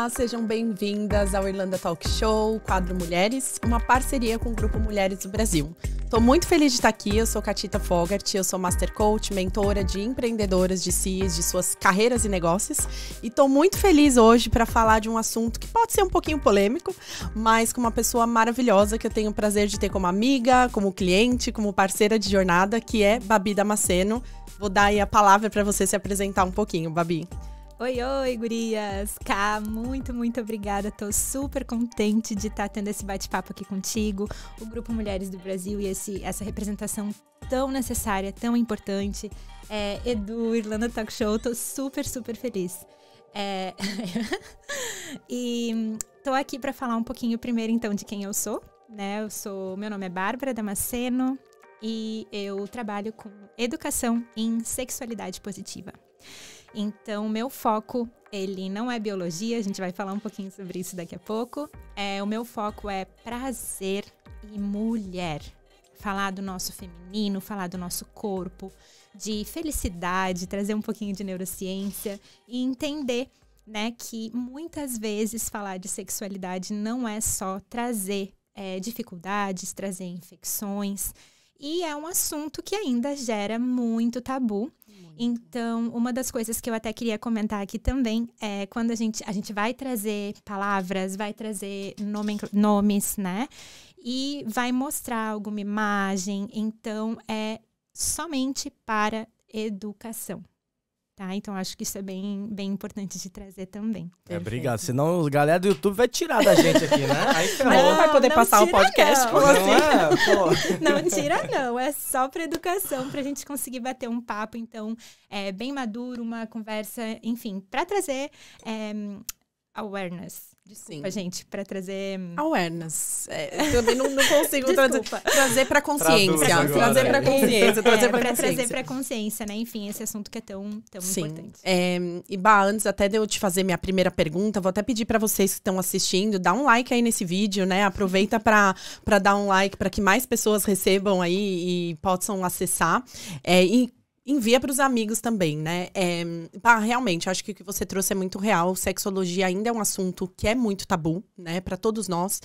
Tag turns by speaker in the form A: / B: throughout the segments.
A: Olá, sejam bem-vindas ao Irlanda Talk Show, quadro Mulheres, uma parceria com o Grupo Mulheres do Brasil. Estou muito feliz de estar aqui, eu sou Catita Fogart, eu sou Master Coach, mentora de empreendedoras de CIs, de suas carreiras e negócios. E estou muito feliz hoje para falar de um assunto que pode ser um pouquinho polêmico, mas com uma pessoa maravilhosa que eu tenho o prazer de ter como amiga, como cliente, como parceira de jornada, que é Babi Damasceno. Vou dar aí a palavra para você se apresentar um pouquinho, Babi.
B: Oi, gurias! Cá, muito obrigada. Tô super contente de estar tendo esse bate-papo aqui contigo, o Grupo Mulheres do Brasil e essa representação tão necessária, tão importante. Edu, Irlanda Talk Show, tô super feliz. E tô aqui para falar um pouquinho primeiro, então, de quem eu sou, né? Meu nome é Bárbara Damasceno e eu trabalho com educação em sexualidade positiva. Então, o meu foco, ele não é biologia, a gente vai falar um pouquinho sobre isso daqui a pouco. O meu foco é prazer e mulher. Falar do nosso feminino, falar do nosso corpo, de felicidade, trazer um pouquinho de neurociência e entender, né, que muitas vezes falar de sexualidade não é só trazer dificuldades, trazer infecções. E é um assunto que ainda gera muito tabu. Então, uma das coisas que eu até queria comentar aqui também é quando a gente vai trazer palavras, vai trazer nomes, né? E vai mostrar alguma imagem. Então, é somente para educação. Tá? Então, acho que isso é bem importante de trazer também.
C: Obrigado. Senão a galera do YouTube vai tirar da gente aqui, né? Aí
A: não vai poder passar o podcast com
B: você. Não tira, não. É só para educação, para a gente conseguir bater um papo, então, bem maduro, uma conversa, enfim, para trazer awareness. Desculpa, gente, para trazer...
A: Awareness. Eu também não consigo trazer para consciência.
C: Trazer para consciência.
B: Trazer para consciência, né? Enfim, esse assunto que é tão importante.
A: E, Bah, antes até de eu te fazer minha primeira pergunta, vou até pedir para vocês que estão assistindo, dá um like aí nesse vídeo, né? Aproveita para dar um like para que mais pessoas recebam aí e possam acessar. Envia para os amigos também, né? Realmente, acho que o que você trouxe é muito real. Sexologia ainda é um assunto que é muito tabu, né? Para todos nós.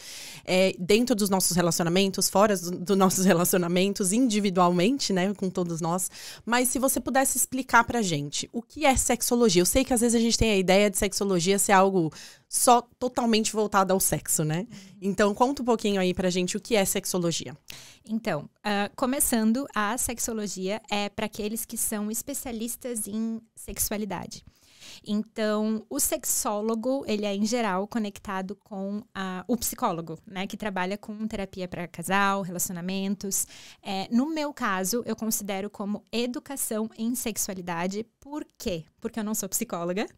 A: Dentro dos nossos relacionamentos, fora dos nossos relacionamentos, individualmente, né? Com todos nós. Mas se você pudesse explicar pra gente, o que é sexologia? Eu sei que às vezes a gente tem a ideia de sexologia ser algo só totalmente voltado ao sexo, né? Então, conta um pouquinho aí pra gente o que é sexologia.
B: Então, começando, a sexologia é para aqueles que são especialistas em sexualidade. Então, o sexólogo, ele é, em geral, conectado com o psicólogo, né? Que trabalha com terapia para casal, relacionamentos. No meu caso, eu considero como educação em sexualidade. Por quê? Porque eu não sou psicóloga,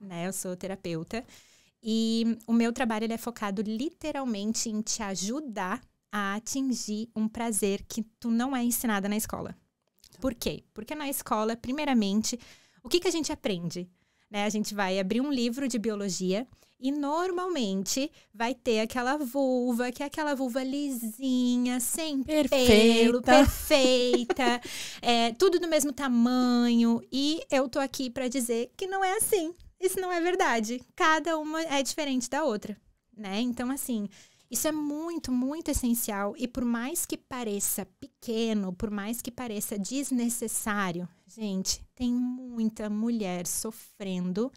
B: né? Eu sou terapeuta. E o meu trabalho, ele é focado literalmente em te ajudar a atingir um prazer que tu não é ensinada na escola. Por quê? Porque na escola, primeiramente, o que a gente aprende? Né? A gente vai abrir um livro de biologia e normalmente vai ter aquela vulva, que é aquela vulva lisinha, sem pelo, perfeita, tudo do mesmo tamanho. E eu tô aqui para dizer que não é assim. Isso não é verdade. Cada uma é diferente da outra, né? Então, assim, isso é muito essencial. E por mais que pareça pequeno, por mais que pareça desnecessário, gente, tem muita mulher sofrendo,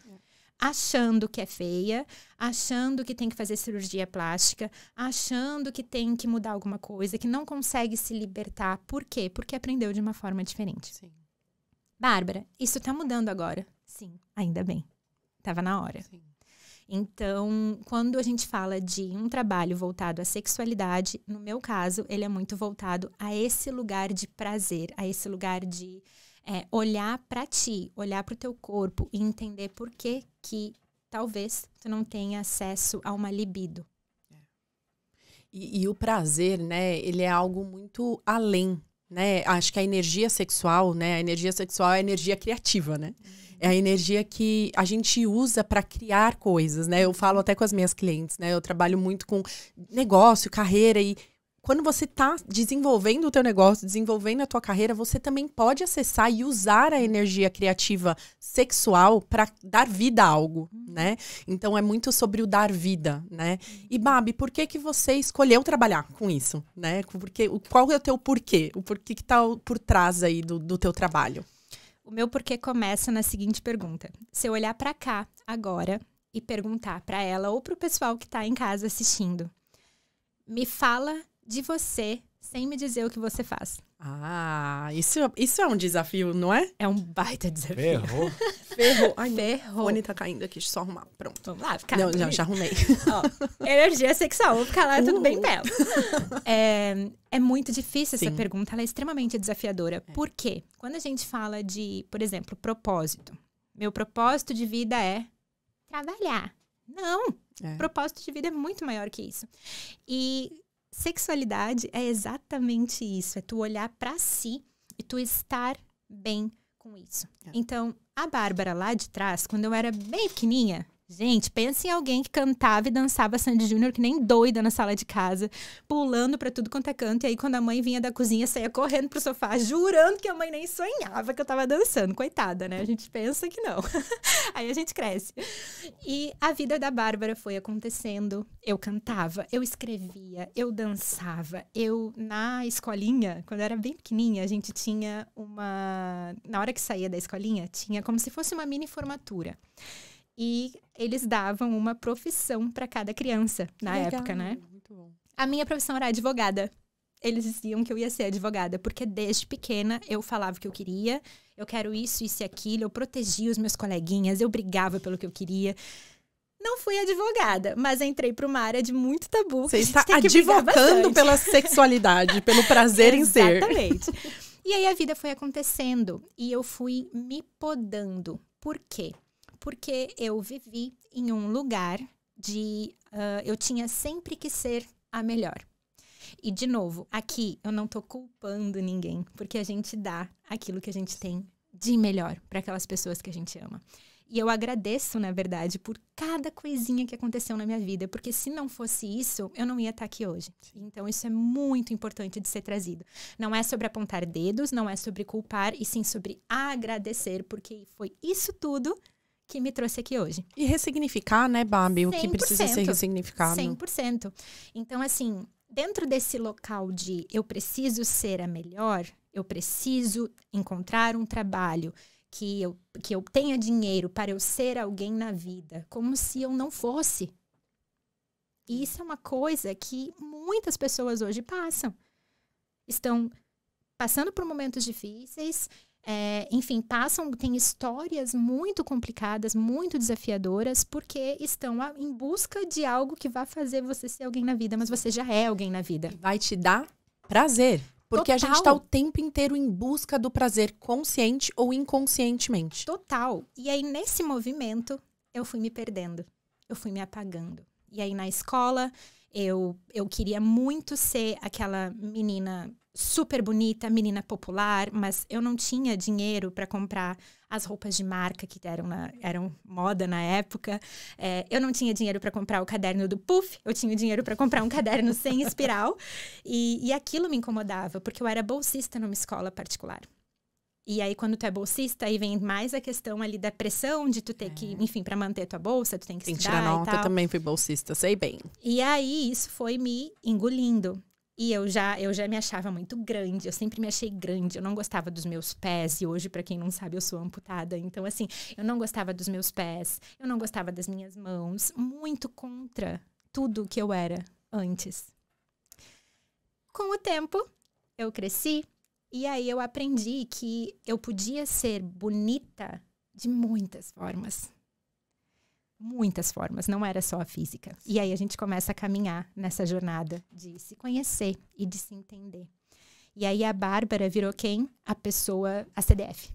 B: achando que é feia, achando que tem que fazer cirurgia plástica, achando que tem que mudar alguma coisa, que não consegue se libertar. Por quê? Porque aprendeu de uma forma diferente.
A: Sim.
B: Bárbara, isso tá mudando agora? Sim, ainda bem. Tava na hora. Sim. Então, quando a gente fala de um trabalho voltado à sexualidade, no meu caso, ele é muito voltado a esse lugar de prazer, a esse lugar de olhar para ti, olhar para o teu corpo e entender por que talvez tu não tenha acesso a uma libido.
A: E o prazer, né, ele é algo muito além, né? Acho que a energia sexual, né, a energia sexual é a energia criativa, né? É a energia que a gente usa para criar coisas, né? Eu falo até com as minhas clientes, né? Eu trabalho muito com negócio, carreira e quando você está desenvolvendo o teu negócio, desenvolvendo a tua carreira, você também pode acessar e usar a energia criativa sexual para dar vida a algo, né? Então, é muito sobre o dar vida, né? E, Babi, por que você escolheu trabalhar com isso, né? Qual é o teu porquê? O porquê que tá por trás aí do teu trabalho?
B: O meu porquê começa na seguinte pergunta. Se eu olhar para cá agora e perguntar para ela ou para o pessoal que está em casa assistindo, me fala de você sem me dizer o que você faz.
A: Ah, isso é um desafio, não é?
B: É um baita desafio.
C: Ferrou.
A: Ferrou. Ai,
B: Ferrou.
A: O fone tá caindo aqui, deixa eu só arrumar. Pronto.
B: Vamos lá, ficar.
A: Não, já arrumei.
B: Ó, energia sexual, vou ficar lá, tudo bem belo. É muito difícil essa pergunta, ela é extremamente desafiadora. Por quê? Quando a gente fala de, por exemplo, propósito. Meu propósito de vida é trabalhar. Não, propósito de vida é muito maior que isso. E sexualidade é exatamente isso, é tu olhar pra si e tu estar bem com isso. Então, a Bárbara lá de trás, quando eu era bem pequenininha, gente, pensa em alguém que cantava e dançava Sandy Júnior que nem doida na sala de casa, pulando pra tudo quanto é canto, e aí quando a mãe vinha da cozinha, saía correndo pro sofá, jurando que a mãe nem sonhava que eu tava dançando. Coitada, né? A gente pensa que não. Aí a gente cresce. E a vida da Bárbara foi acontecendo. Eu cantava, eu escrevia, eu dançava. Na escolinha, quando eu era bem pequenininha, a gente tinha na hora que saía da escolinha, tinha como se fosse uma mini formatura. E eles davam uma profissão para cada criança na época, né?
A: Muito bom.
B: A minha profissão era advogada. Eles diziam que eu ia ser advogada, porque desde pequena eu falava o que eu queria. Eu quero isso, isso e aquilo. Eu protegia os meus coleguinhas, eu brigava pelo que eu queria. Não fui advogada, mas entrei para uma área de muito tabu.
A: Você está advogando pela sexualidade, pelo prazer em ser.
B: Exatamente. E aí a vida foi acontecendo e eu fui me podando. Por quê? Porque eu vivi em um lugar eu tinha sempre que ser a melhor. E, de novo, aqui eu não tô culpando ninguém, porque a gente dá aquilo que a gente tem de melhor para aquelas pessoas que a gente ama. E eu agradeço, na verdade, por cada coisinha que aconteceu na minha vida, porque se não fosse isso, eu não ia estar aqui hoje. Então, isso é muito importante de ser trazido. Não é sobre apontar dedos, não é sobre culpar, e sim sobre agradecer, porque foi isso tudo que me trouxe aqui hoje.
A: E ressignificar, né, Babi? O que precisa ser ressignificado.
B: 100%. Então, assim, dentro desse local de eu preciso ser a melhor, eu preciso encontrar um trabalho que eu tenha dinheiro para eu ser alguém na vida, como se eu não fosse. E isso é uma coisa que muitas pessoas hoje passam. Estão passando por momentos difíceis, enfim, têm histórias muito complicadas, muito desafiadoras, porque estão em busca de algo que vai fazer você ser alguém na vida, mas você já é alguém na vida.
A: Vai te dar prazer. Porque
B: Total.
A: A gente tá o tempo inteiro em busca do prazer, consciente ou inconscientemente.
B: Total. E aí, nesse movimento, eu fui me perdendo. Eu fui me apagando. E aí, na escola, eu queria muito ser aquela menina super bonita, menina popular, mas eu não tinha dinheiro para comprar as roupas de marca que eram moda na época. Eu não tinha dinheiro para comprar o caderno do Puff, eu tinha dinheiro para comprar um caderno sem espiral. E aquilo me incomodava, porque eu era bolsista numa escola particular. E aí, quando tu é bolsista, aí vem mais a questão ali da pressão de tu ter que, enfim, para manter tua bolsa, tu tem que estudar
A: tirar nota,
B: e tal.
A: Eu também fui bolsista, sei bem.
B: E aí, isso foi me engolindo. E eu já me achava muito grande, eu sempre me achei grande, eu não gostava dos meus pés, e hoje, pra quem não sabe, eu sou amputada. Então, assim, eu não gostava dos meus pés, eu não gostava das minhas mãos, muito contra tudo que eu era antes. Com o tempo, eu cresci, e aí eu aprendi que eu podia ser bonita de muitas formas. Muitas formas, não era só a física. E aí a gente começa a caminhar nessa jornada de se conhecer e de se entender. E aí a Bárbara virou quem? A pessoa, a CDF.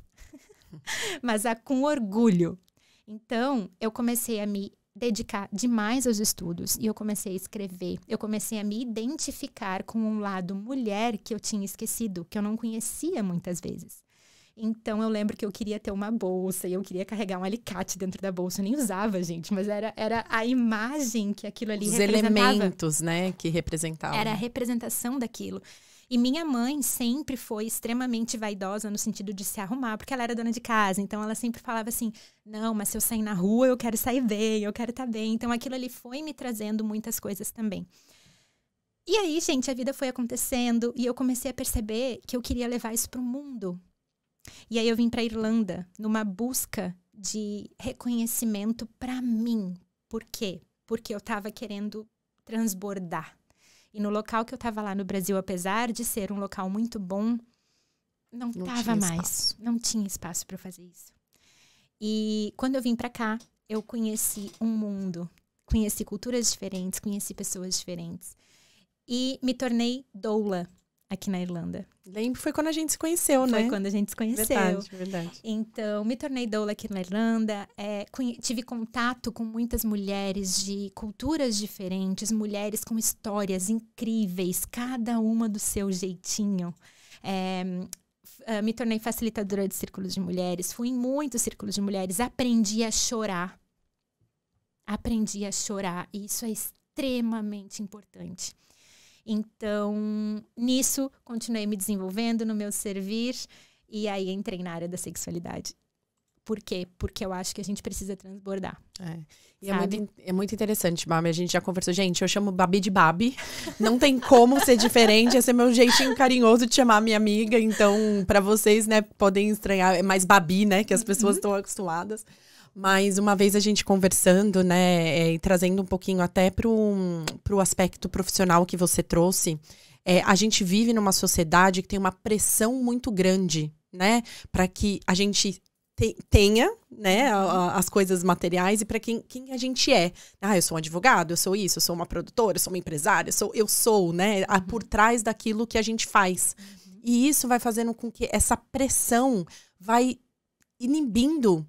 B: Mas com orgulho. Então, eu comecei a me dedicar demais aos estudos e eu comecei a escrever. Eu comecei a me identificar com um lado mulher que eu tinha esquecido, que eu não conhecia muitas vezes. Então, eu lembro que eu queria ter uma bolsa e eu queria carregar um alicate dentro da bolsa. Eu nem usava, gente, mas era a imagem que aquilo ali representava.
A: Os elementos, né, que representavam.
B: Era a representação daquilo. E minha mãe sempre foi extremamente vaidosa no sentido de se arrumar, porque ela era dona de casa. Então, ela sempre falava assim, não, mas se eu sair na rua, eu quero sair bem, eu quero estar bem. Então, aquilo ali foi me trazendo muitas coisas também. E aí, gente, a vida foi acontecendo e eu comecei a perceber que eu queria levar isso para o mundo. E aí eu vim para a Irlanda numa busca de reconhecimento para mim. Por quê? Porque eu estava querendo transbordar. E no local que eu estava lá no Brasil, apesar de ser um local muito bom, não estava mais. Não tinha espaço para fazer isso. E quando eu vim para cá, eu conheci um mundo. Conheci culturas diferentes, conheci pessoas diferentes. E me tornei doula aqui na Irlanda.
A: Lembro, foi quando a gente se conheceu, né?
B: Foi quando a gente se conheceu.
A: Verdade.
B: Então, me tornei doula aqui na Irlanda. Tive contato com muitas mulheres de culturas diferentes, mulheres com histórias incríveis, cada uma do seu jeitinho. Me tornei facilitadora de círculos de mulheres, fui em muitos círculos de mulheres, aprendi a chorar. E isso é extremamente importante. Então, nisso, continuei me desenvolvendo no meu servir e aí entrei na área da sexualidade. Por quê? Porque eu acho que a gente precisa transbordar.
A: E é muito interessante, Babi. A gente já conversou. Gente, eu chamo Babi de Babi. Não tem como ser diferente. Esse é meu jeitinho carinhoso de chamar minha amiga. Então, para vocês, né, podem estranhar. É mais Babi, né, que as pessoas estão acostumadas. Mas uma vez a gente conversando, né, e trazendo um pouquinho até pro aspecto profissional que você trouxe, a gente vive numa sociedade que tem uma pressão muito grande, né, para que a gente tenha, né, as coisas materiais e para quem a gente é. Eu sou um advogado, eu sou isso, eu sou uma produtora, eu sou uma empresária, eu sou, né, por trás daquilo que a gente faz. E isso vai fazendo com que essa pressão vai inibindo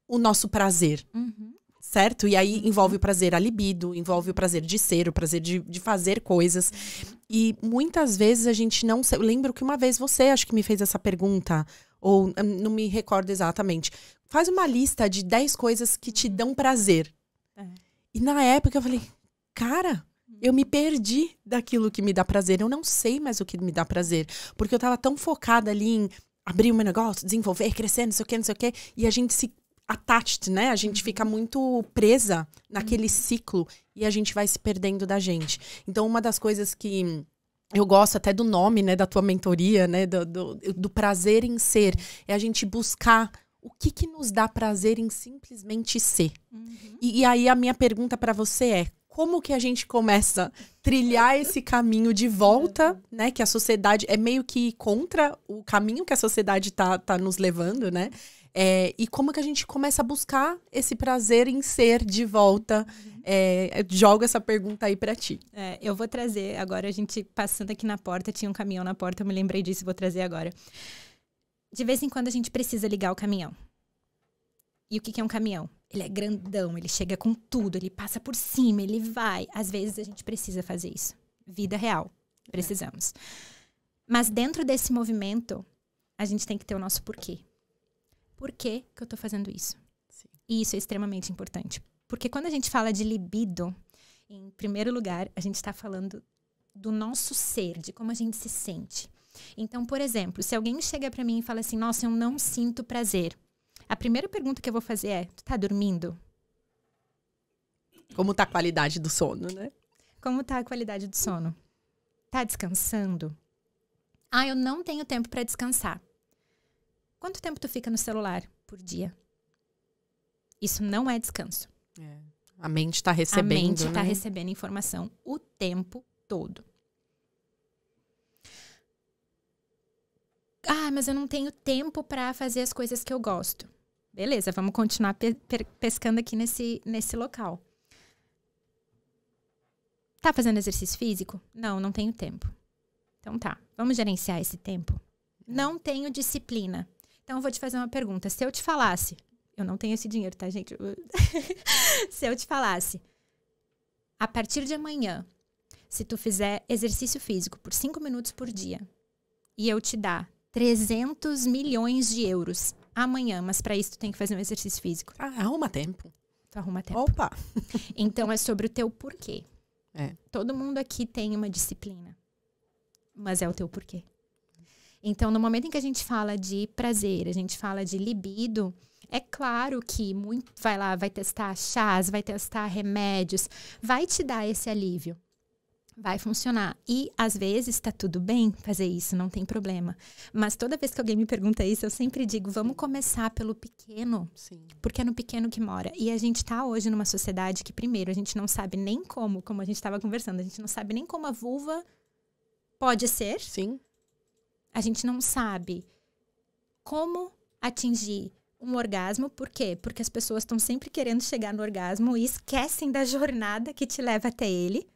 A: o nosso prazer, certo? E aí envolve o prazer a libido, envolve o prazer de ser, o prazer de fazer coisas. E muitas vezes a gente não... Eu lembro que uma vez você, acho que me fez essa pergunta, ou não me recordo exatamente. Faz uma lista de 10 coisas que te dão prazer. E na época eu falei, cara, eu me perdi daquilo que me dá prazer. Eu não sei mais o que me dá prazer. Porque eu tava tão focada ali em abrir o meu negócio, desenvolver, crescer, não sei o quê. E a gente se attached, né? A gente fica muito presa naquele ciclo e a gente vai se perdendo da gente. Então, uma das coisas que eu gosto até do nome, né, da tua mentoria, né, do prazer em ser, é a gente buscar o que nos dá prazer em simplesmente ser. E aí a minha pergunta para você é, como que a gente começa a trilhar esse caminho de volta, né, que a sociedade é meio que contra o caminho que a sociedade tá nos levando, né? E como que a gente começa a buscar esse prazer em ser de volta? Jogo essa pergunta aí pra ti.
B: Eu vou trazer agora, a gente passando aqui na porta, tinha um caminhão na porta, eu me lembrei disso, vou trazer agora. De vez em quando a gente precisa ligar o caminhão. E o que é um caminhão? Ele é grandão, ele chega com tudo, ele passa por cima, ele vai. Às vezes a gente precisa fazer isso. Vida real, precisamos. Mas dentro desse movimento, a gente tem que ter o nosso porquê. Por que eu tô fazendo isso?
A: Sim.
B: E isso é extremamente importante. Porque quando a gente fala de libido, em primeiro lugar, a gente está falando do nosso ser, de como a gente se sente. Então, por exemplo, se alguém chega para mim e fala assim, nossa, eu não sinto prazer. A primeira pergunta que eu vou fazer é, tu tá dormindo?
A: Como tá a qualidade do sono, né?
B: Como tá a qualidade do sono? Tá descansando? Eu não tenho tempo para descansar. Quanto tempo tu fica no celular por dia? Isso não é descanso.
A: A mente tá recebendo,
B: A mente tá
A: né?
B: recebendo informação o tempo todo. Mas eu não tenho tempo para fazer as coisas que eu gosto. Beleza, vamos continuar pescando aqui nesse local. Tá fazendo exercício físico? Não tenho tempo. Então tá, vamos gerenciar esse tempo? Não tenho disciplina. Então, eu vou te fazer uma pergunta. Se eu te falasse... Eu não tenho esse dinheiro, tá, gente? Se eu te falasse... A partir de amanhã, se tu fizer exercício físico por 5 minutos por dia... E eu te dar 300 milhões de euros amanhã, mas para isso tu tem que fazer um exercício físico.
A: Arruma tempo.
B: Tu arruma tempo.
A: Opa!
B: Então é sobre o teu porquê.
A: É.
B: Todo mundo aqui tem uma disciplina, mas é o teu porquê. Então, no momento em que a gente fala de prazer, a gente fala de libido, é claro que vai lá, vai testar chás, vai testar remédios, vai te dar esse alívio. Vai funcionar. E, às vezes, tá tudo bem fazer isso, não tem problema. Mas toda vez que alguém me pergunta isso, eu sempre digo, vamos começar pelo pequeno.
A: Sim.
B: Porque é no pequeno que mora. E a gente tá hoje numa sociedade que, primeiro, a gente não sabe nem como a gente estava conversando, a gente não sabe nem como a vulva pode ser.
A: Sim.
B: A gente não sabe como atingir um orgasmo. Por quê? Porque as pessoas estão sempre querendo chegar no orgasmo e esquecem da jornada que te leva até ele.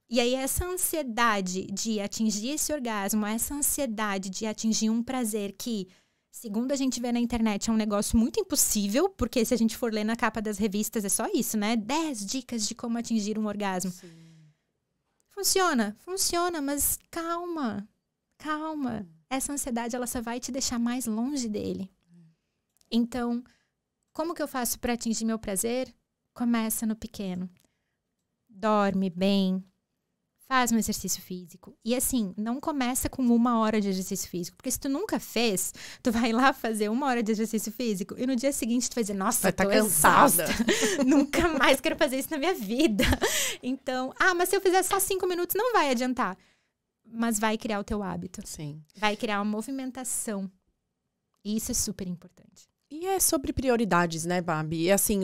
B: E aí, essa ansiedade de atingir esse orgasmo, essa ansiedade de atingir um prazer que, segundo a gente vê na internet, é um negócio muito impossível, porque se a gente for ler na capa das revistas, é só isso, né? 10 dicas de como atingir um orgasmo.
A: Sim.
B: Funciona, mas calma. Essa ansiedade, ela só vai te deixar mais longe dele. Então, como que eu faço para atingir meu prazer? Começa no pequeno. Dorme bem. Faz um exercício físico. E assim, não começa com 1 hora de exercício físico. Porque se tu nunca fez, tu vai lá fazer 1 hora de exercício físico e no dia seguinte tu vai dizer, nossa, tô cansada. Nunca mais quero fazer isso na minha vida. Então, mas se eu fizer só 5 minutos, não vai adiantar. Mas vai criar o teu hábito.
A: Sim.
B: Vai criar uma movimentação. E isso é super importante.
A: E é sobre prioridades, né, Babi? E assim,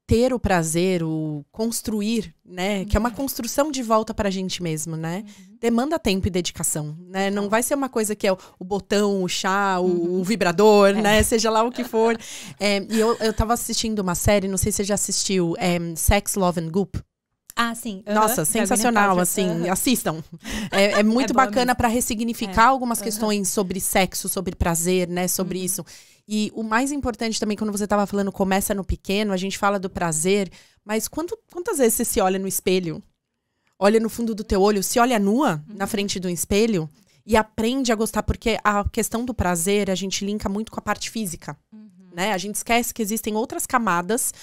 A: ter o prazer, o construir, né? Que é uma construção de volta pra gente mesmo, né? Demanda tempo e dedicação, né? Não vai ser uma coisa que é o botão, o chá, o vibrador, né? Seja lá o que for. E eu tava assistindo uma série, não sei se você já assistiu, Sex, Love and Goop.
B: Sim.
A: Nossa, sensacional, assim, assistam. É muito bacana para ressignificar algumas questões sobre sexo, sobre prazer, né, sobre isso. E o mais importante também, quando você estava falando começa no pequeno, a gente fala do prazer, mas quantas vezes você se olha no espelho, olha no fundo do teu olho, se olha nua na frente do espelho e aprende a gostar, porque a questão do prazer, a gente linka muito com a parte física. Né? A gente esquece que existem outras camadas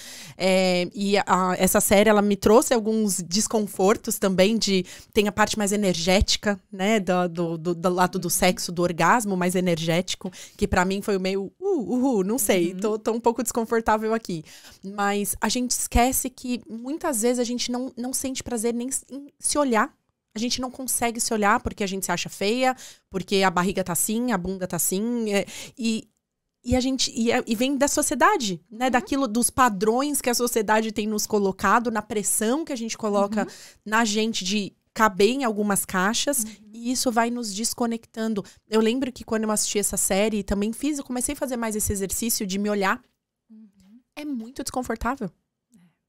A: essa série, ela me trouxe alguns desconfortos também tem a parte mais energética, né? Do lado do sexo, do orgasmo mais energético, que pra mim foi o meio, não sei, tô um pouco desconfortável aqui. Mas a gente esquece que muitas vezes a gente não sente prazer nem em se olhar. A gente não consegue se olhar porque a gente se acha feia, porque a barriga tá assim, a bunda tá assim, E vem da sociedade, né? Daquilo, dos padrões que a sociedade tem nos colocado, na pressão que a gente coloca na gente de caber em algumas caixas. E isso vai nos desconectando. Eu lembro que quando eu assisti essa série, também eu comecei a fazer mais esse exercício de me olhar. É muito desconfortável.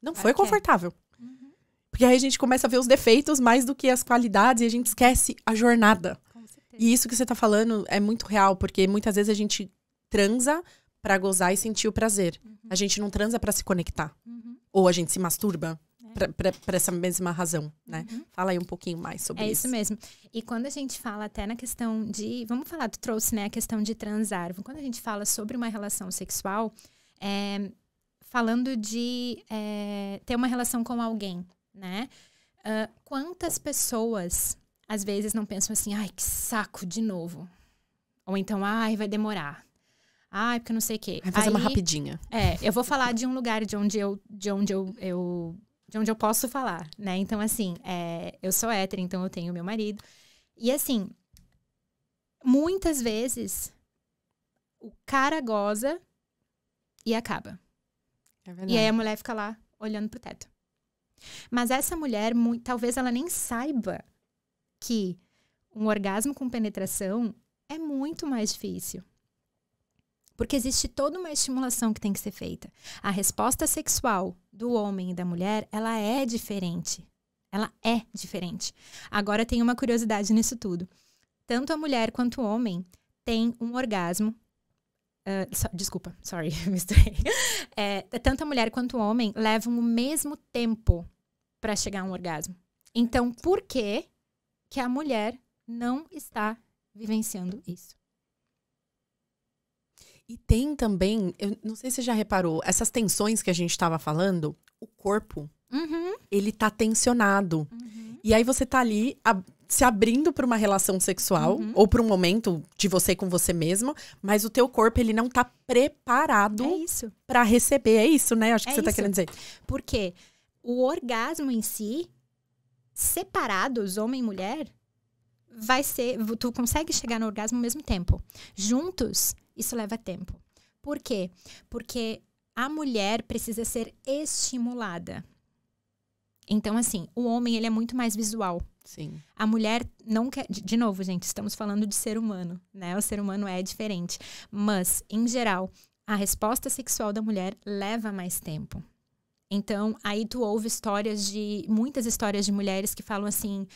A: Não foi confortável. Porque aí a gente começa a ver os defeitos mais do que as qualidades e a gente esquece a jornada.
B: Com certeza.
A: E isso que você tá falando é muito real, porque muitas vezes a gente transa pra gozar e sentir o prazer. A gente não transa pra se conectar. Ou a gente se masturba pra essa mesma razão, né? Fala aí um pouquinho mais sobre isso.
B: É isso mesmo. E quando a gente fala até na questão de... Vamos falar, tu trouxe, né, a questão de transar. Quando a gente fala sobre uma relação sexual, falando de ter uma relação com alguém, né? Quantas pessoas, às vezes, não pensam assim, ai, que saco, de novo. Ou então, ai, vai demorar. Ai, porque não sei o quê.
A: Vai fazer uma rapidinha.
B: Eu vou falar de um lugar de onde eu posso falar, né? Então, assim, eu sou hétero, então eu tenho meu marido. E, assim, muitas vezes, o cara goza e acaba.
A: É verdade.
B: E aí a mulher fica lá, olhando pro teto. Mas essa mulher, talvez ela nem saiba que um orgasmo com penetração é muito mais difícil. Porque existe toda uma estimulação que tem que ser feita. A resposta sexual do homem e da mulher, ela é diferente. Ela é diferente. Agora tem uma curiosidade nisso tudo. Tanto a mulher quanto o homem têm um orgasmo. Desculpa, sorry, misturei. Tanto a mulher quanto o homem levam o mesmo tempo para chegar a um orgasmo. Então, por que a mulher não está vivenciando isso.
A: E tem também, eu não sei se você já reparou, essas tensões que a gente estava falando, o corpo, ele tá tensionado. E aí você tá ali se abrindo para uma relação sexual, ou para um momento de você com você mesmo, mas o teu corpo, ele não tá preparado para receber. É isso, né? Acho que você tá querendo dizer.
B: Porque o orgasmo em si, separados, homem e mulher, vai ser... Tu consegue chegar no orgasmo ao mesmo tempo. Juntos, isso leva tempo. Por quê? Porque a mulher precisa ser estimulada. Então, assim, o homem, ele é muito mais visual.
A: Sim.
B: A mulher não quer... De novo, gente, estamos falando de ser humano, né? O ser humano é diferente. Mas, em geral, a resposta sexual da mulher leva mais tempo. Então, aí tu ouve muitas histórias de mulheres que falam assim,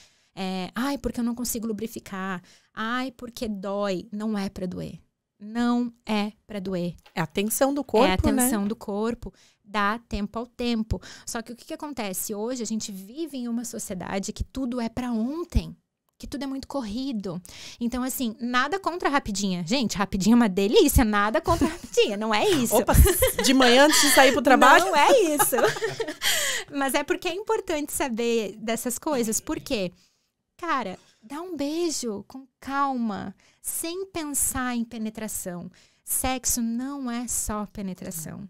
B: ai, porque eu não consigo lubrificar, ai, porque dói. Não é pra doer. Não é pra doer.
A: É a tensão do corpo, né?
B: É a tensão do corpo. Dá tempo ao tempo. Só que o que acontece? Hoje a gente vive em uma sociedade que tudo é pra ontem. Que tudo é muito corrido. Então, assim, nada contra a rapidinha. Gente, rapidinha é uma delícia. Nada contra a rapidinha. Não é isso.
A: Opa, de manhã antes de sair pro trabalho?
B: Não é isso. Mas é porque é importante saber dessas coisas. Por quê? Cara, dá um beijo com calma. Sem pensar em penetração. Sexo não é só penetração.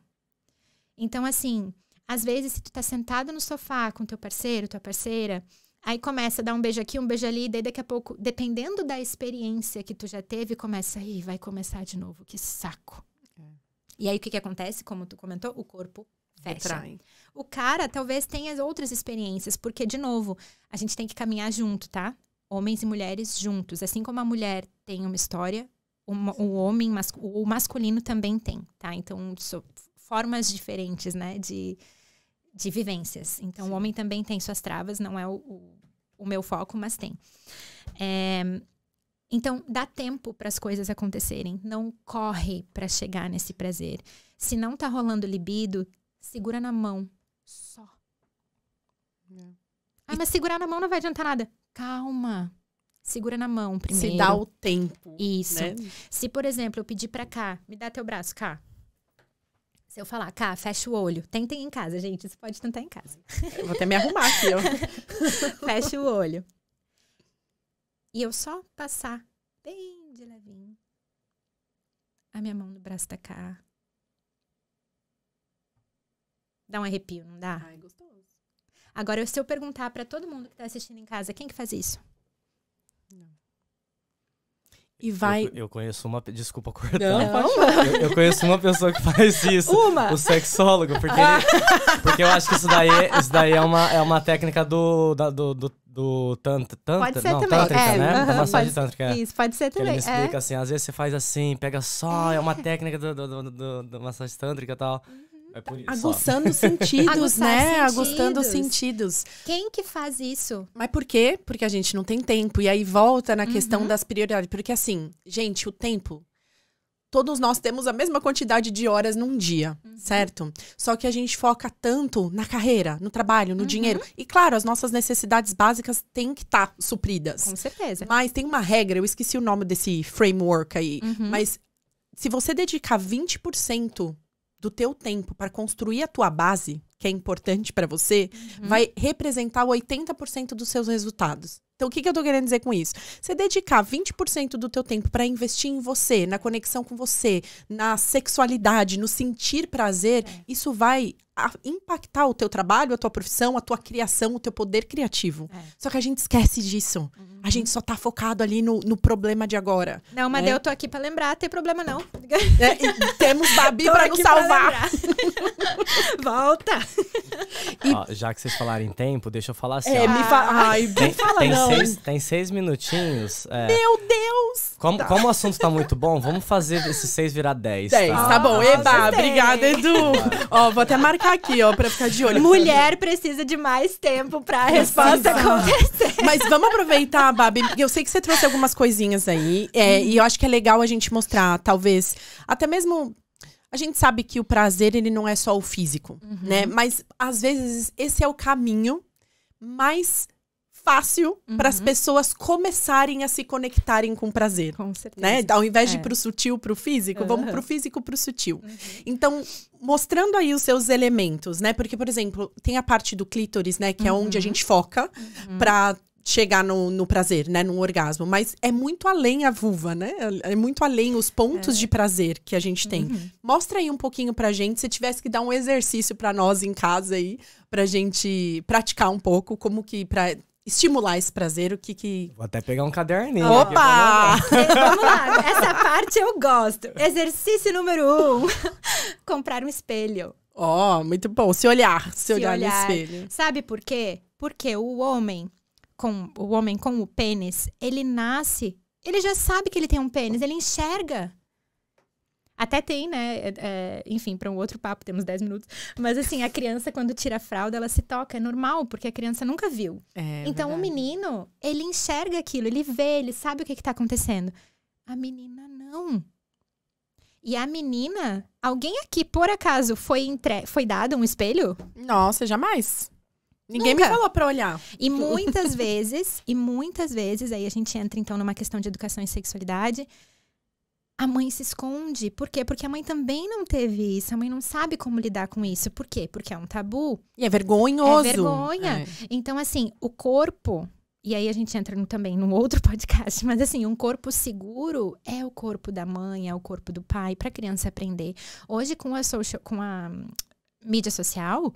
B: Então, assim, às vezes, se tu tá sentado no sofá com teu parceiro, tua parceira, aí começa a dar um beijo aqui, um beijo ali, daí daqui a pouco, dependendo da experiência que tu já teve, começa, vai começar de novo, que saco. E aí, o que acontece? Como tu comentou, o corpo fecha.
A: Retrai.
B: O cara talvez tenha outras experiências, porque, de novo, a gente tem que caminhar junto, tá? Homens e mulheres juntos. Assim como a mulher tem uma história, o masculino também tem, tá? Então, formas diferentes, né, de vivências. Então, o homem também tem suas travas, não é o meu foco, mas tem. Então, dá tempo para as coisas acontecerem. Não corre para chegar nesse prazer. Se não tá rolando libido, segura na mão. Só. Ah, mas segurar na mão não vai adiantar nada. Calma. Segura na mão primeiro.
A: Se dá o tempo.
B: Isso.
A: Né?
B: Se, por exemplo, eu pedir pra cá, me dá teu braço, cá. Se eu falar, cá, fecha o olho. Tentem em casa, gente. Você pode tentar em casa.
A: Eu vou até me arrumar aqui, ó.
B: Fecha o olho. E eu só passar bem de levinho a minha mão no braço da cá. Dá um arrepio, não dá?
A: Ai, gostoso.
B: Agora, se eu perguntar pra todo mundo que tá assistindo em casa, quem que faz isso?
A: E vai...
C: Eu conheço uma... Desculpa cortar.
A: Não,
C: eu conheço uma pessoa que faz isso.
A: Uma?
C: O sexólogo. Porque eu acho que isso daí é uma técnica do tantra.
B: Pode ser
C: não,
B: também.
C: Tântrica, né? Da massagem
B: pode,
C: tântrica.
B: Isso, pode ser também.
C: Ele me explica assim, às vezes você faz assim, pega só, é uma técnica do massagem tântrica e tal. É por isso,
A: aguçando sentidos, né? Aguçando os
B: sentidos.
A: sentidos.
B: Quem que faz isso?
A: Mas por quê? Porque a gente não tem tempo. E aí volta na questão das prioridades. Porque assim, gente, o tempo... Todos nós temos a mesma quantidade de horas num dia, certo? Só que a gente foca tanto na carreira, no trabalho, no dinheiro. E claro, as nossas necessidades básicas têm que estar supridas.
B: Com certeza.
A: Mas tem uma regra, eu esqueci o nome desse framework aí. Mas se você dedicar 20% do teu tempo para construir a tua base, que é importante para você, vai representar 80% dos seus resultados. Então, o que eu tô querendo dizer com isso? Você dedicar 20% do teu tempo para investir em você, na conexão com você, na sexualidade, no sentir prazer, isso vai impactar o teu trabalho, a tua profissão, a tua criação, o teu poder criativo. Só que a gente esquece disso. A gente só tá focado ali no problema de agora.
B: Não, mas
A: né?
B: eu tô aqui pra lembrar, tem problema não.
A: E temos Babi pra nos salvar.
B: Volta!
C: Ó, já que vocês falarem em tempo, deixa eu falar assim.
A: Ai, fala não.
C: Tem 6 minutinhos.
A: Meu Deus!
C: Como o assunto tá muito bom, vamos fazer esses 6 virar 10.
A: 10, tá bom. Eba, obrigada, Edu. Ó, vou até marcar aqui, ó, pra ficar de olho.
B: Mulher precisa de mais tempo pra resposta acontecer.
A: Mas vamos aproveitar, Babi, porque eu sei que você trouxe algumas coisinhas aí. E eu acho que é legal a gente mostrar, talvez, até mesmo... A gente sabe que o prazer, ele não é só o físico, né? Mas, às vezes, esse é o caminho mais fácil para as pessoas começarem a se conectarem com prazer.
B: Com certeza.
A: Né? Ao invés de ir pro sutil, pro físico, vamos pro físico, pro sutil. Então, mostrando aí os seus elementos, né? Porque, por exemplo, tem a parte do clítoris, né? Que é onde a gente foca pra chegar no prazer, né? Num orgasmo. Mas é muito além a vulva, né? É muito além os pontos de prazer que a gente tem. Mostra aí um pouquinho pra gente, se tivesse que dar um exercício pra nós em casa aí, pra gente praticar um pouco, como que pra estimular esse prazer, o que...
C: Vou até pegar um caderninho.
A: Opa!
B: Vamos lá, essa parte eu gosto. Exercício número 1. Comprar um espelho.
A: Ó, muito bom. Se olhar no
B: olhar.
A: espelho.
B: Sabe por quê? Porque o homem com o pênis, ele nasce, ele já sabe que ele tem um pênis, ele enxerga. Até tem, né? Enfim, para um outro papo, temos 10 minutos. Mas assim, a criança, quando tira a fralda, ela se toca. É normal, porque a criança nunca viu. Então, verdade. O menino, ele enxerga aquilo, ele vê, ele sabe o que tá acontecendo. A menina, não. E a menina, alguém aqui, por acaso, foi dado um espelho?
A: Nossa, jamais. Ninguém
B: Nunca.
A: me falou pra olhar.
B: E muitas vezes, aí a gente entra então numa questão de educação e sexualidade, a mãe se esconde. Por quê? Porque a mãe também não teve isso, a mãe não sabe como lidar com isso. Por quê? Porque é um tabu.
A: E é vergonhoso.
B: É vergonha. Então, assim, o corpo, e aí a gente entra também num outro podcast, mas assim, um corpo seguro é o corpo da mãe, é o corpo do pai, pra criança aprender. Hoje, com a mídia social,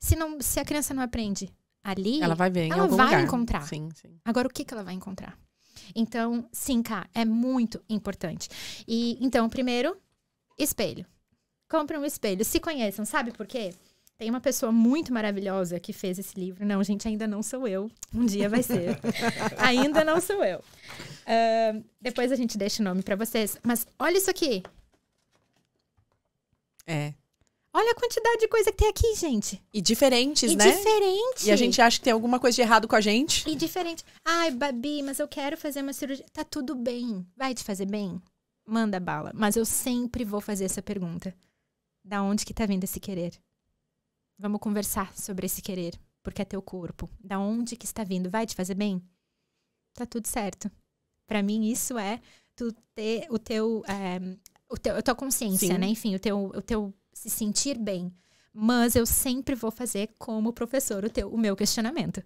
B: se a criança não aprende ali,
A: ela vai ver em
B: ela
A: algum
B: vai
A: lugar.
B: encontrar.
A: Sim.
B: Agora, o que ela vai encontrar? Então, sim, Cá, é muito importante. E, então, primeiro, espelho. Compre um espelho. Se conheçam, sabe por quê? Tem uma pessoa muito maravilhosa que fez esse livro. Não, gente, ainda não sou eu. Um dia vai ser. Ainda não sou eu. Depois a gente deixa o nome pra vocês. Mas olha isso aqui. Olha a quantidade de coisa que tem aqui, gente.
A: E diferentes, né?
B: Diferente.
A: E a gente acha que tem alguma coisa de errado com a gente.
B: E diferente. Ai, Babi, mas eu quero fazer uma cirurgia. Tá tudo bem. Vai te fazer bem? Manda bala. Mas eu sempre vou fazer essa pergunta. Da onde que tá vindo esse querer? Vamos conversar sobre esse querer. Porque é teu corpo. Da onde que está vindo? Vai te fazer bem? Tá tudo certo. Pra mim, isso é tu ter a tua consciência, né? Enfim, o teu se sentir bem. Mas eu sempre vou fazer como professor o meu questionamento.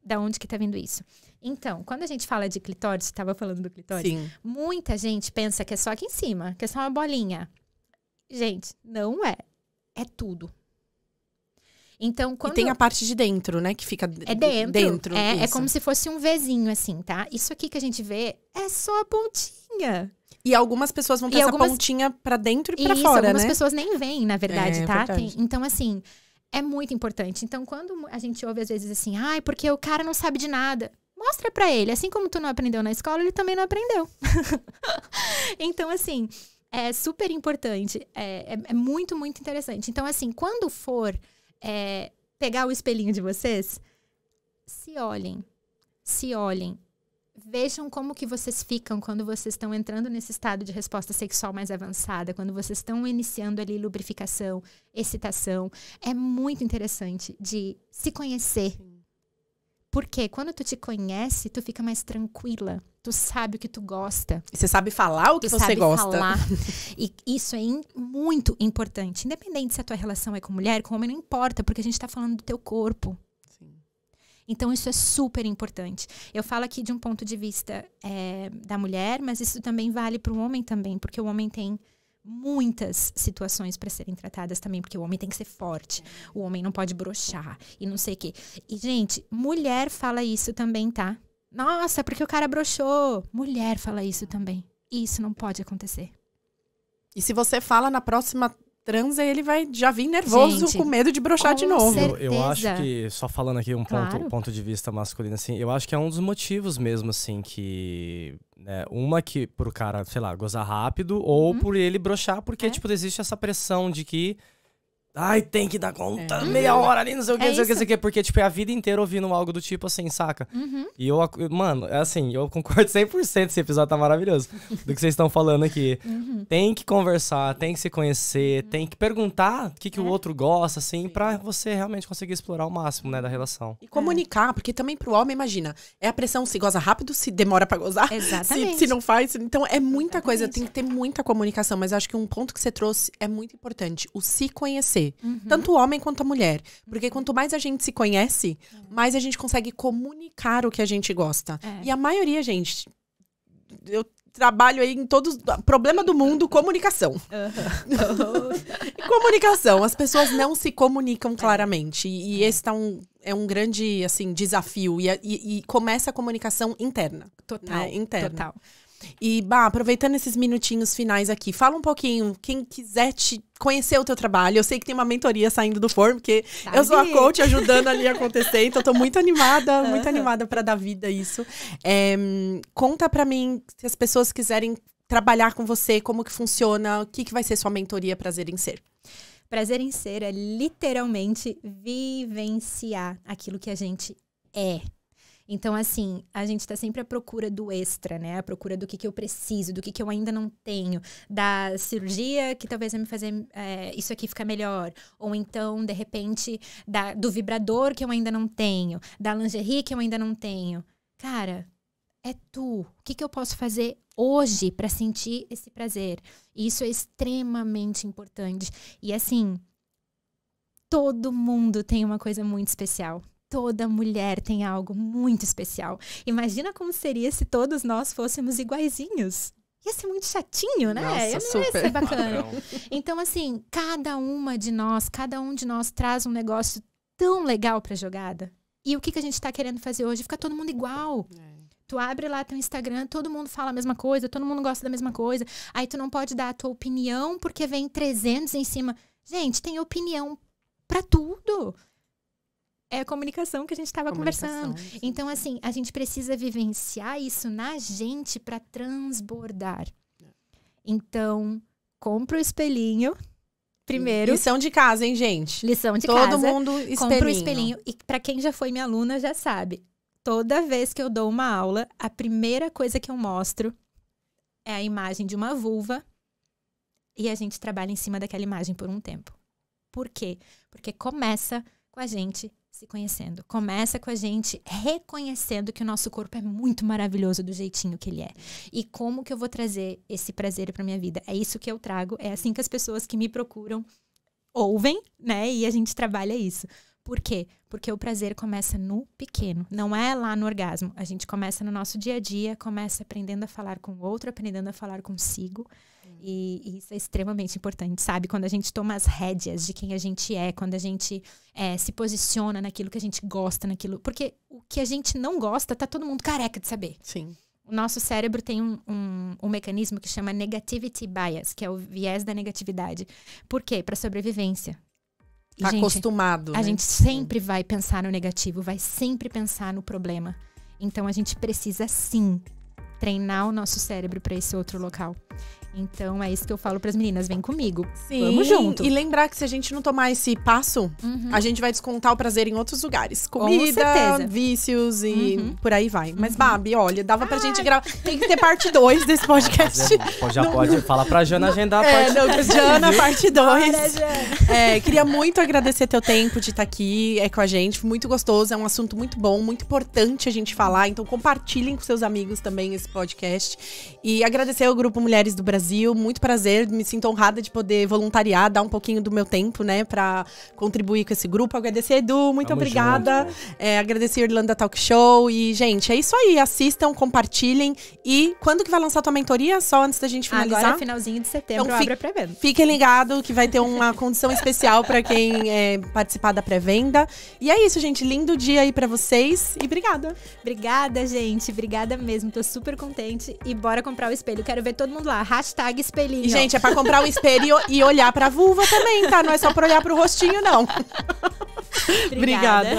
B: Da onde que tá vindo isso? Então, quando a gente fala de clitóris, você estava falando do clitóris, muita gente pensa que é só aqui em cima, que é só uma bolinha. Gente, não é. É tudo. Então,
A: E tem a parte de dentro, né? Que fica dentro.
B: É como se fosse um Vzinho, assim, tá? Isso aqui que a gente vê é só a pontinha.
A: E algumas pessoas vão ter essa pontinha pra dentro e pra fora,
B: algumas
A: né?
B: pessoas nem veem, na verdade, tá?
A: Verdade.
B: Então, assim, é muito importante. Então, quando a gente ouve, às vezes, assim, ai, porque o cara não sabe de nada. Mostra pra ele. Assim como tu não aprendeu na escola, ele também não aprendeu. Então, assim, é super importante. É muito, muito interessante. Então, assim, quando for pegar o espelhinho de vocês, se olhem. Vejam como que vocês ficam quando vocês estão entrando nesse estado de resposta sexual mais avançada, quando vocês estão iniciando ali lubrificação, excitação. É muito interessante de se conhecer. Porque quando tu te conhece, tu fica mais tranquila. Tu sabe o que tu gosta.
A: E você sabe falar o que você gosta.
B: Falar. E isso é muito importante. Independente se a tua relação é com mulher, com homem, não importa, porque a gente tá falando do teu corpo. Então, isso é super importante. Eu falo aqui de um ponto de vista da mulher, mas isso também vale para o homem também, porque o homem tem muitas situações para serem tratadas também, porque o homem tem que ser forte, o homem não pode broxar e não sei o quê. E, gente, mulher fala isso também, tá? Nossa, porque o cara broxou. Mulher fala isso também. E isso não pode acontecer.
A: E se você fala na próxima transa, ele vai já vir nervoso,
B: Gente,
A: com medo de broxar de novo.
C: Eu acho que, só falando aqui um ponto de vista masculino, assim, eu acho que é um dos motivos mesmo, assim, que... uma que pro cara, sei lá, gozar rápido, ou por ele broxar, porque, tipo, existe essa pressão de que Ai, tem que dar conta, meia hora ali, não sei o que, não sei o que. Porque, tipo, é a vida inteira ouvindo algo do tipo assim, saca? E mano, é assim, eu concordo 100%, esse episódio tá maravilhoso, do que vocês estão falando aqui. Tem que conversar, tem que se conhecer, tem que perguntar o que o outro gosta, assim, pra você realmente conseguir explorar o máximo, né, da relação.
A: E comunicar, porque também pro homem, imagina, é a pressão, se goza rápido, se demora pra gozar, se não faz. Então, é muita coisa, tem que ter muita comunicação. Mas acho que um ponto que você trouxe é muito importante, o se conhecer. Tanto o homem quanto a mulher. Porque quanto mais a gente se conhece, mais a gente consegue comunicar o que a gente gosta. E a maioria, gente, eu trabalho aí em todos... Problema do mundo, comunicação. Comunicação. As pessoas não se comunicam claramente. E esse é um grande, assim, desafio. E começa a comunicação interna.
B: Total.
A: Né? Interna.
B: Total.
A: E, Bah, aproveitando esses minutinhos finais aqui, fala um pouquinho, quem quiser te conhecer o teu trabalho, eu sei que tem uma mentoria saindo do forno, porque eu sou a coach ajudando ali a acontecer, então tô muito animada pra dar vida a isso. Conta pra mim, se as pessoas quiserem trabalhar com você, como que funciona, o que vai ser sua mentoria Prazer em Ser?
B: Prazer em Ser é literalmente vivenciar aquilo que a gente é. Então, assim, a gente tá sempre à procura do extra, né? À procura do que eu preciso, do que eu ainda não tenho. Da cirurgia que talvez vai me fazer isso aqui ficar melhor. Ou então, de repente, do vibrador que eu ainda não tenho. Da lingerie que eu ainda não tenho. Cara, é tu. O que eu posso fazer hoje pra sentir esse prazer? E isso é extremamente importante. E, assim, todo mundo tem uma coisa muito especial. Toda mulher tem algo muito especial. Imagina como seria se todos nós fôssemos iguaizinhos. Ia ser muito chatinho, né?
A: Nossa, super.
B: Ia ser bacana. Então, assim, cada um de nós traz um negócio tão legal pra jogada. E o que a gente tá querendo fazer hoje? Fica todo mundo igual. Tu abre lá teu Instagram, todo mundo fala a mesma coisa, todo mundo gosta da mesma coisa. Aí tu não pode dar a tua opinião porque vem 300 em cima. Gente, tem opinião pra tudo. É a comunicação que a gente estava conversando.
A: Sim.
B: Então, assim, a gente precisa vivenciar isso na gente para transbordar. Então, compra o espelhinho primeiro.
A: Lição de casa, hein, gente?
B: Lição de casa.
A: Todo mundo espelhinho.
B: Compra o espelhinho. E para quem já foi minha aluna, já sabe. Toda vez que eu dou uma aula, a primeira coisa que eu mostro é a imagem de uma vulva. E a gente trabalha em cima daquela imagem por um tempo. Por quê? Porque começa com a gente se conhecendo. Começa com a gente reconhecendo que o nosso corpo é muito maravilhoso do jeitinho que ele é. E como que eu vou trazer esse prazer pra minha vida? É isso que eu trago, é assim que as pessoas que me procuram ouvem, né? E a gente trabalha isso. Por quê? Porque o prazer começa no pequeno, não é lá no orgasmo. A gente começa no nosso dia a dia, começa aprendendo a falar com o outro, aprendendo a falar consigo. E isso é extremamente importante, sabe? Quando a gente toma as rédeas de quem a gente é, quando a gente se posiciona naquilo que a gente gosta, naquilo... Porque o que a gente não gosta, tá todo mundo careca de saber.
A: Sim.
B: O nosso cérebro tem um mecanismo que chama negativity bias, que é o viés da negatividade. Por quê? Para sobrevivência.
A: Tá acostumado,
B: A gente sempre vai pensar no negativo, vai sempre pensar no problema. Então, a gente precisa, sim, treinar o nosso cérebro para esse outro local. Então, é isso que eu falo pras meninas. Vem comigo.
A: Sim,
B: vamos junto.
A: E lembrar que se a gente não tomar esse passo, a gente vai descontar o prazer em outros lugares. Comida, vícios e por aí vai. Mas, Babi, olha, dava pra gente gravar. Tem que ter parte 2 desse podcast.
C: Pode falar pra Jana agendar a parte 2.
A: Jana, parte 2.
B: Jana.
A: Queria muito agradecer teu tempo de estar aqui com a gente. Muito gostoso, é um assunto muito bom, muito importante a gente falar. Então, compartilhem com seus amigos também esse podcast. E agradecer ao Grupo Mulheres do Brasil. Muito prazer, me sinto honrada de poder voluntariar, dar um pouquinho do meu tempo, né, pra contribuir com esse grupo. Agradecer, Edu, muito obrigada. Agradecer a Irlanda Talk Show. E, gente, é isso aí. Assistam, compartilhem. E quando que vai lançar a tua mentoria? Só antes da gente finalizar?
B: Agora, finalzinho de setembro, então, abre a pré-venda.
A: Fiquem ligados que vai ter uma condição especial pra quem participar da pré-venda. E é isso, gente. Lindo dia aí pra vocês. E obrigada.
B: Obrigada, gente. Obrigada mesmo. Tô super contente. E bora comprar o espelho. Quero ver todo mundo lá. #espelhinho.
A: E, gente, é pra comprar um espelho e olhar pra vulva também, tá? Não é só pra olhar pro rostinho, não.
B: Obrigada.